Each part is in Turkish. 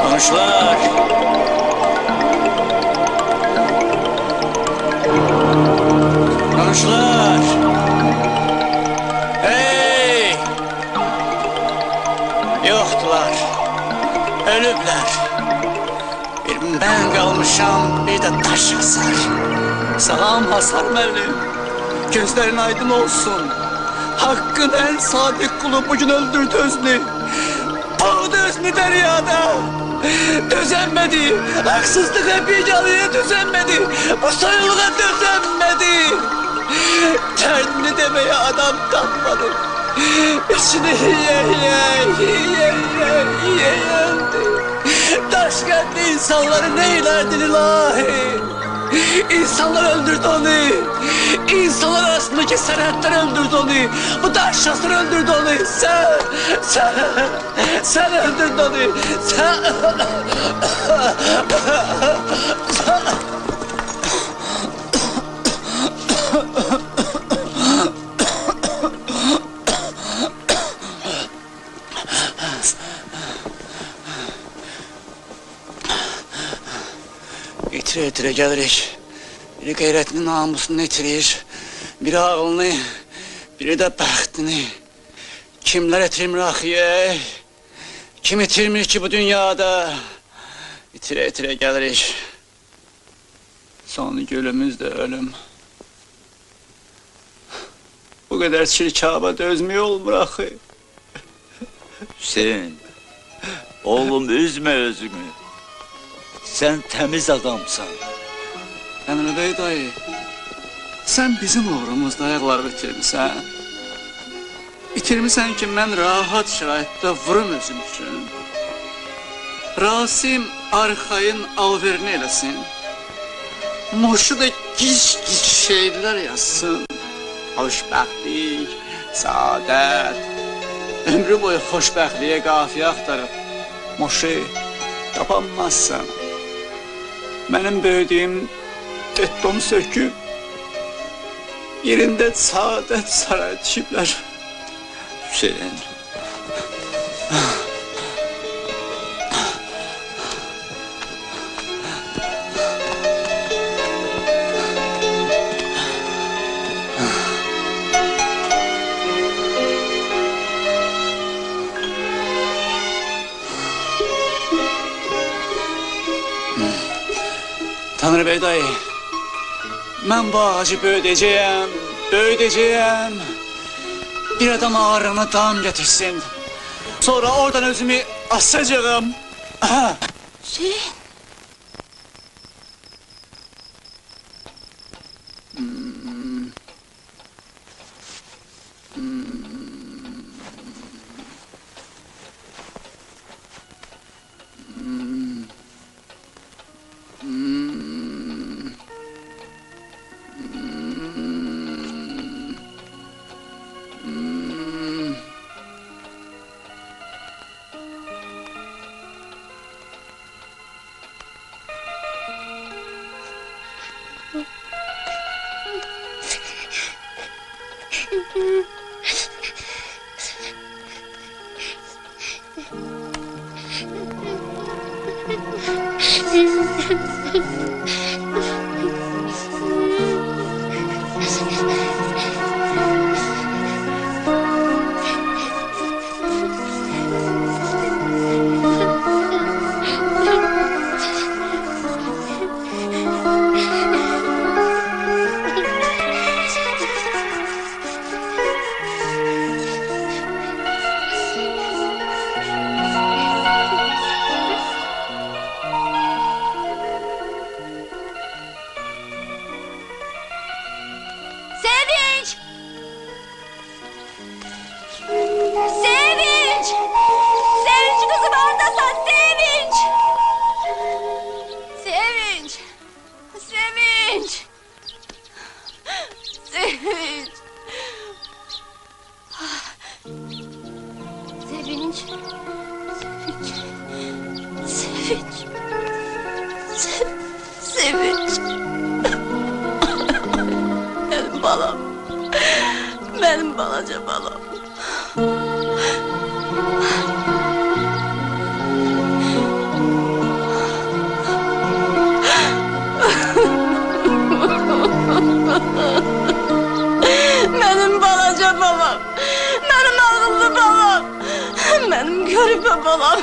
Konuşlar. Konuşlar. Hey! Yoktular. Ölübler. Bir ben kalmışam, bir de taş hasar. Salam Hasar müəllim. Gözlerin aydın olsun. Hakkın en sadık kulu bugün öldürdü özünü. Boğdu özünü deryada. Düzenmedi. Haksızlık hep yalıya düzenmedi. Bu soyuluğa düzenmedi. Derdini demeye adam kalmadı. İçini yiye öldü. Taşkentli insanları neylerdin ilahi? İnsanlar öldürdü onu. İnsanlar arasındaki serhatlar öldürdü onu. Bu taşşaslar öldürdü onu. Sen öldürdün onu. İtire gelirik. Biri gayretini, namusunu itirir. Biri ağlını, biri de bəxtini. Kimler itirmir axiye? Kim itirmir ki bu dünyada? İtire gelirik. Sonu gölümüz de ölüm. Bu kadar çirkaba dözmüyor olmur axı. Hüseyin, oğlum üzme özünü. Sen temiz adamsan. Emre Bey dayı, sen bizim uğrumuzda ayaklar bitirmişsən. Bitirmişsən ki, mən rahat şəraitdə vurum özüm üçün. Rasim arxayın alverini eləsin. Moşu da gic şeyler yazsın. Xoşbəxtlik, saadət. Ömrü boyu xoşbəxtliyə qafiyə axtarıb. Moşu tapanmazsan. Benim böyüdüğüm gettom söküp yerinde saadet saray çipler. Hüseyin. Tanrı Bey dayı, ben bu ağacı böyüdeceğim. Bir adam ağrına dam getirsin. Sonra oradan özümü asacağım. Hüseyin. Benim balaca balam. Benim balaca balam. Benim akıllı balam. Benim körpe balam.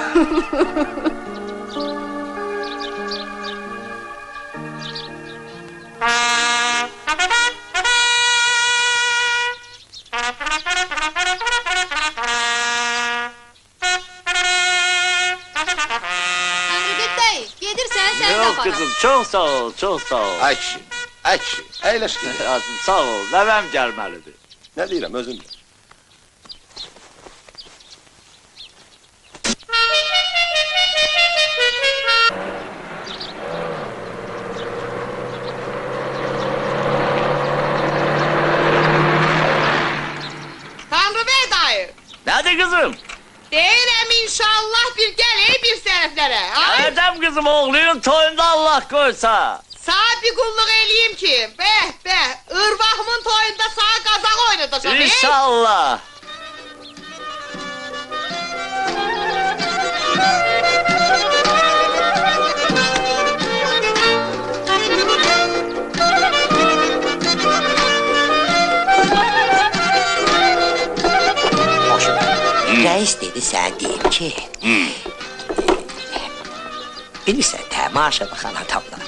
Tanrıbek dayı, gelirsen sen Yok kafanı. kızım, çok sağ ol, çok sağ ol. Aç, aç, eyleş gidiyor. Azim, sağ ol, nevem gelmelidir. Ne diyeyim özüm de. Tanrıbey dayı, Nedir kızım? değilim inşallah bir geley bir seriflere. Ay, Erdem kızım oğlunun toyunda Allah koysa. sağ bir kulluk eleyim ki. Be, ırvahımın toyunda sağ kazak oynatacağım. İnşallah. Reis dedi sen deyim ki... Bilirsən də, maaşa baxan adamlar.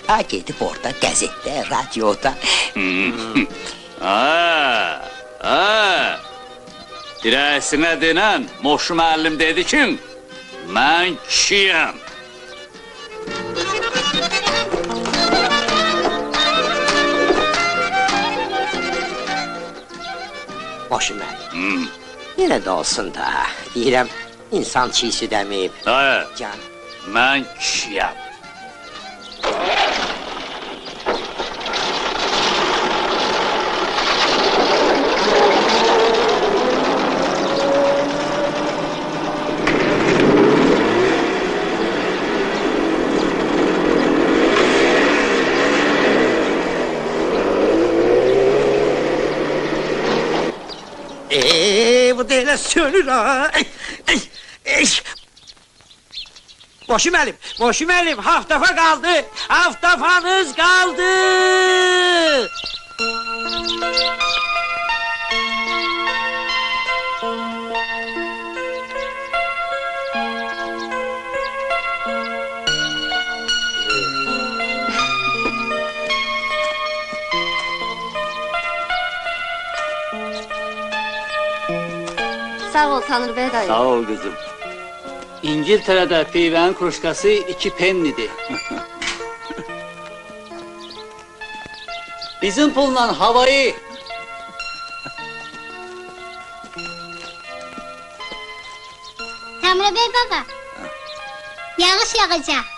Ha gedib orada qəzetdə, radioda... Dirəsinə denən Moşu müəllim dedi ki, mən kişiyəm. Boşu mənim. Yenə də olsun da, deyirəm, insan çiğsi dəməyib. Can, Mən kişiyəm. bu da elə sönür ha. Boşu müəllim, haftafa qaldı, haftafanız qaldı. Sağ ol Tanrıbek dayı. Sağ ol kızım. İngiltere'de peyven kruşkası 2 pennidir. Bizim pulla havayı Tanrıbey baba, yağış yağacak.